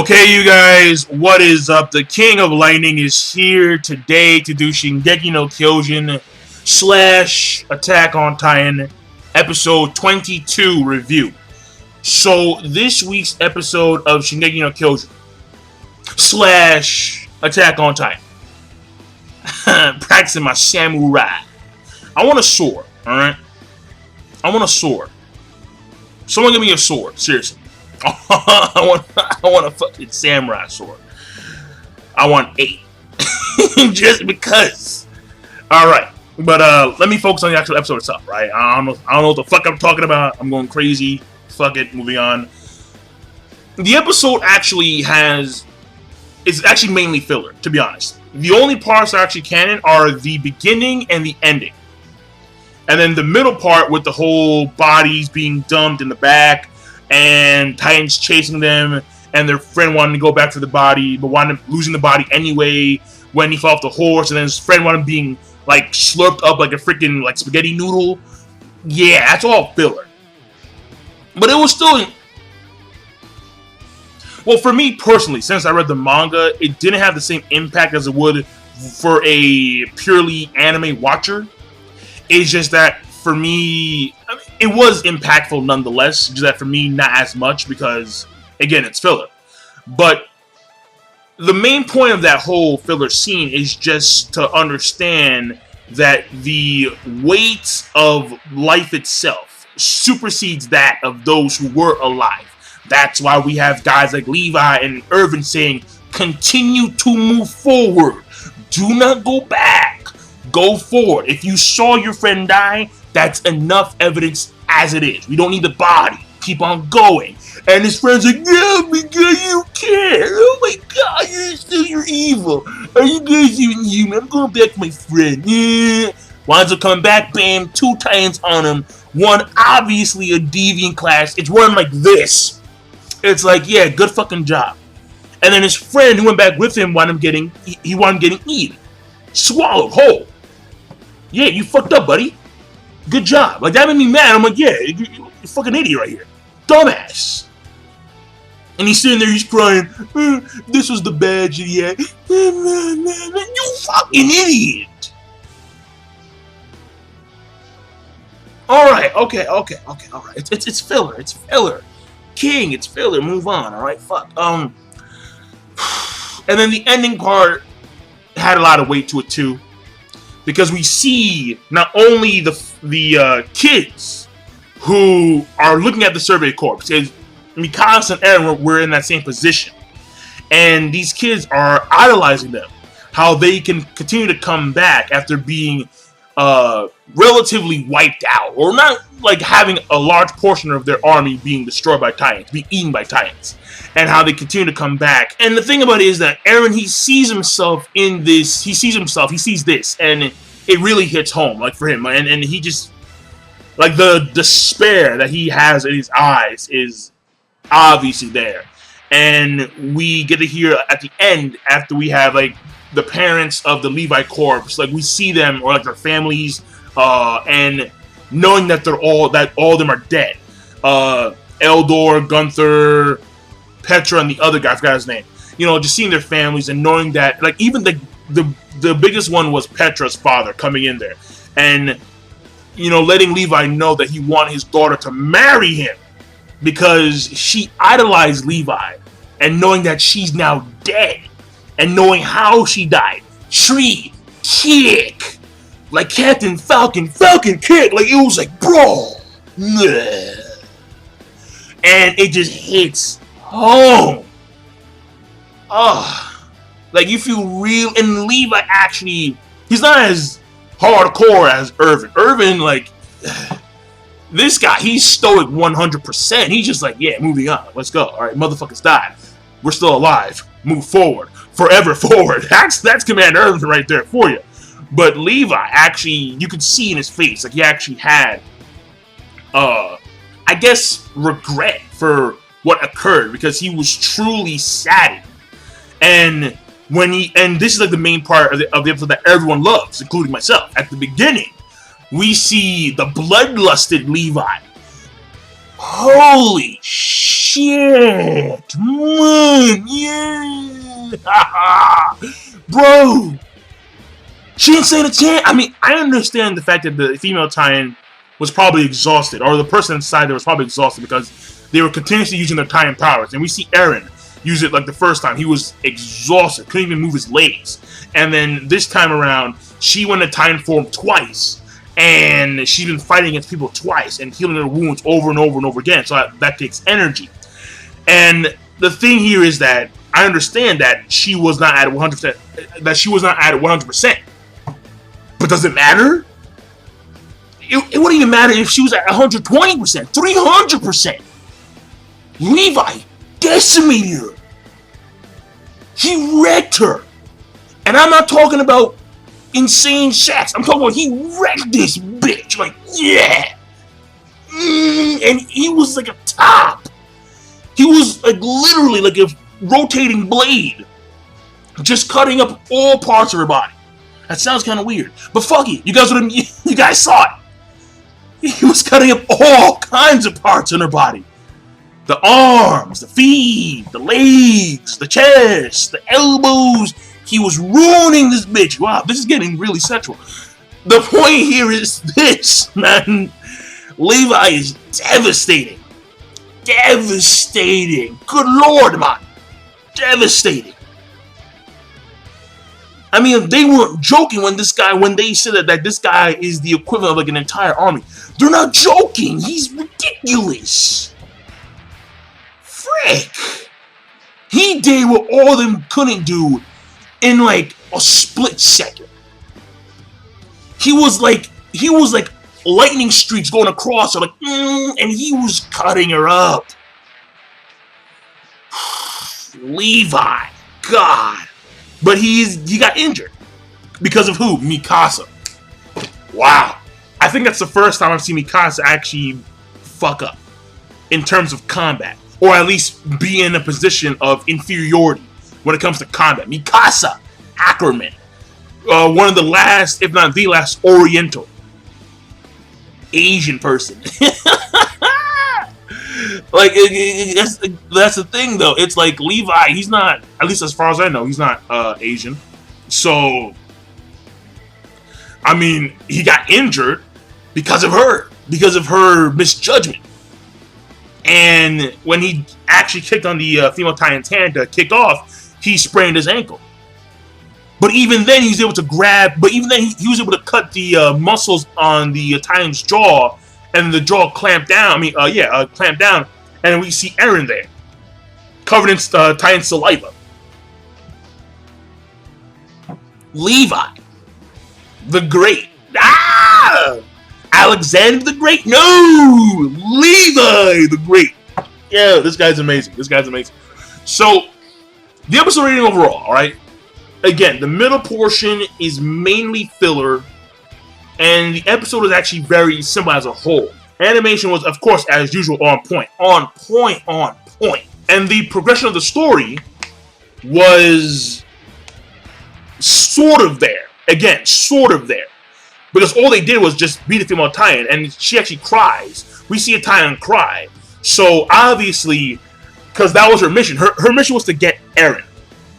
Okay, you guys, what is up? The King of Lightning is here today to do Shingeki no Kyojin / Attack on Titan episode 22 review. So, this week's episode of Shingeki no Kyojin / Attack on Titan. Practicing my samurai. I want a sword, alright? I want a sword. Someone give me a sword, seriously. I want a fucking samurai sword. I want 8. Just because. Alright. But let me focus on the actual episode itself, right? I don't know what the fuck I'm talking about. I'm going crazy. Fuck it, moving on. The episode it's actually mainly filler, to be honest. The only parts that are actually canon are the beginning and the ending. And then the middle part with the whole bodies being dumped in the back and Titans chasing them, and their friend wanting to go back for the body, but wound up losing the body anyway when he fell off the horse, and then his friend wound up being like slurped up like a freaking like spaghetti noodle. Yeah, that's all filler. But it was still, well, for me personally, since I read the manga, it didn't have the same impact as it would for a purely anime watcher. It's just that for me, I mean, it was impactful nonetheless. Just that for me, not as much because, again, it's filler. But the main point of that whole filler scene is just to understand that the weight of life itself supersedes that of those who were alive. That's why we have guys like Levi and Irvin saying, continue to move forward. Do not go back. Go forward. If you saw your friend die, that's enough evidence as it is. We don't need the body. Keep on going. And his friend's like, yeah, because you care. Oh my god, you're evil. Are you guys even human? I'm going back to my friend. Yeah. Winds up coming back, bam, 2 Titans on him. One obviously a deviant class. It's running like this. It's like, yeah, good fucking job. And then his friend who went back with him wound up getting eaten. Swallowed whole. Yeah, you fucked up, buddy. Good job. Like, that made me mad. I'm like, yeah, you're a fucking idiot right here. Dumbass. And he's sitting there, he's crying. This was the badge, yeah. You fucking idiot. Alright, okay, alright. It's filler, it's filler. King, it's filler, move on, alright? Fuck. And then the ending part had a lot of weight to it too. Because we see not only the kids who are looking at the Survey Corps, because Mikasa and Eren were in that same position. And these kids are idolizing them. How they can continue to come back after being relatively wiped out. Or not like having a large portion of their army being destroyed by Titans, being eaten by Titans. And how they continue to come back. And the thing about it is that Eren, he sees himself in this. He sees this. And it really hits home, like, for him. And he just, like, the despair that he has in his eyes is obviously there. And we get to hear at the end, after we have, like, the parents of the Levi corpse, like, we see them, or, like, their families, and knowing that all of them are dead. Eldor, Gunther, Petra, and the other guy, I forgot his name. You know, just seeing their families and knowing that, like, even the biggest one was Petra's father coming in there. And, you know, letting Levi know that he wanted his daughter to marry him because she idolized Levi. And knowing that she's now dead. And knowing how she died. Tree, kick. Like Captain Falcon kick. Like, it was like, bro. And it just hits home. Like, you feel real. And Levi actually, he's not as hardcore as Irvin. Irvin, like, this guy, he's stoic 100%. He's just like, yeah, moving on. Let's go. All right, motherfuckers died. We're still alive. Move forward. Forever forward. That's Commander Irvin right there for you. But Levi, actually, you could see in his face, like, he actually had, I guess, regret for what occurred, because he was truly saddened. And this is like the main part of the episode that everyone loves, including myself. At the beginning, we see the bloodlusted Levi, Holy shit, man, yeah, bro. She didn't stand a chance. I mean, I understand the fact that the female tie-in was probably exhausted, or the person inside there was probably exhausted because they were continuously using their tie-in powers. And we see Eren use it like the first time. He was exhausted, couldn't even move his legs. And then this time around, she went to tie-in form twice. And she's been fighting against people twice and healing her wounds over and over and over again. So that takes energy. And the thing here is that I understand that she was not at 100%. That she was not at 100%. But does it matter? It wouldn't even matter if she was at 120%, 300%. Levi decimated her. He wrecked her. And I'm not talking about insane shacks. I'm talking about he wrecked this bitch. Like, yeah. And he was like a top. He was like literally like a rotating blade. Just cutting up all parts of her body. That sounds kind of weird. But fuck it. You guys saw it. He was cutting up all kinds of parts in her body. The arms, the feet, the legs, the chest, the elbows. He was ruining this bitch. Wow, this is getting really sexual. The point here is this, man. Levi is devastating. Devastating. Good lord, man. Devastating. I mean, they weren't joking when they said that this guy is the equivalent of like an entire army. They're not joking. He's ridiculous. Frick. He did what all of them couldn't do in like a split second. He was like lightning streaks going across her, like, and he was cutting her up. Levi, God. But he got injured. Because of who? Mikasa. Wow. I think that's the first time I've seen Mikasa actually fuck up in terms of combat. Or at least be in a position of inferiority when it comes to combat. Mikasa Ackerman. One of the last, if not the last, Oriental Asian person. Like, that's the thing, though. It's like Levi, he's not, at least as far as I know, he's not Asian. So, I mean, he got injured because of her misjudgment. And when he actually kicked on the female Titan's hand to kick off, he sprained his ankle. But even then, he was able to grab, but even then, he was able to cut the muscles on the Titan's jaw, and the jaw clamped down. Clamped down, and we see Eren there, covered in Titan saliva. Levi, the Great. Alexander the Great? No! Levi the Great. Yeah, this guy's amazing. So, the episode rating overall, alright? Again, the middle portion is mainly filler, and the episode is actually very simple as a whole. Animation was, of course, as usual, on point. And the progression of the story was sort of there. Again, sort of there. Because all they did was just beat a female Titan, and she actually cries. We see a Titan cry. So, obviously, because that was her mission. Her mission was to get Eren.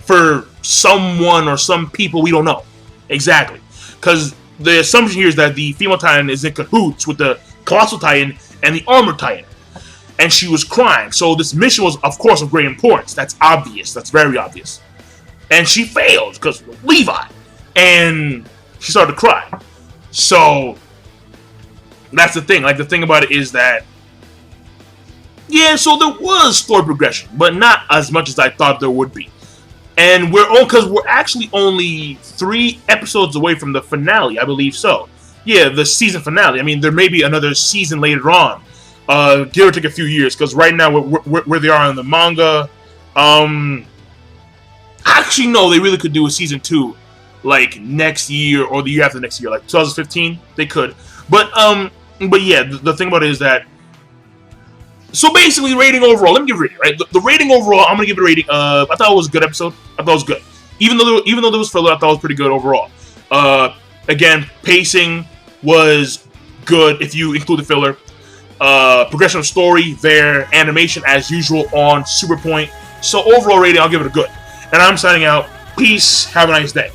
For someone or some people, we don't know. Exactly. Because the assumption here is that the female Titan is in cahoots with the Colossal Titan and the Armored Titan. And she was crying. So this mission was, of course, of great importance. That's obvious. That's very obvious. And she failed because Levi. And she started to cry. So that's the thing. Like, the thing about it is that, yeah, so there was story progression, but not as much as I thought there would be. And we're actually only 3 episodes away from the finale, I believe so. Yeah, the season finale. I mean, there may be another season later on. Give or take a few years, because right now, where they are in the manga, actually, no, they really could do a season 2, like, next year, or the year after next year, like 2015, they could. But yeah, the thing about it is that, so basically, rating overall, let me give a rating, right? The rating overall, I'm going to give it a rating of, I thought it was a good episode. I thought it was good. Even though there was filler, I thought it was pretty good overall. Again, pacing was good if you include the filler. progression of story, their animation as usual on Super Point. So overall rating, I'll give it a good. And I'm signing out. Peace. Have a nice day.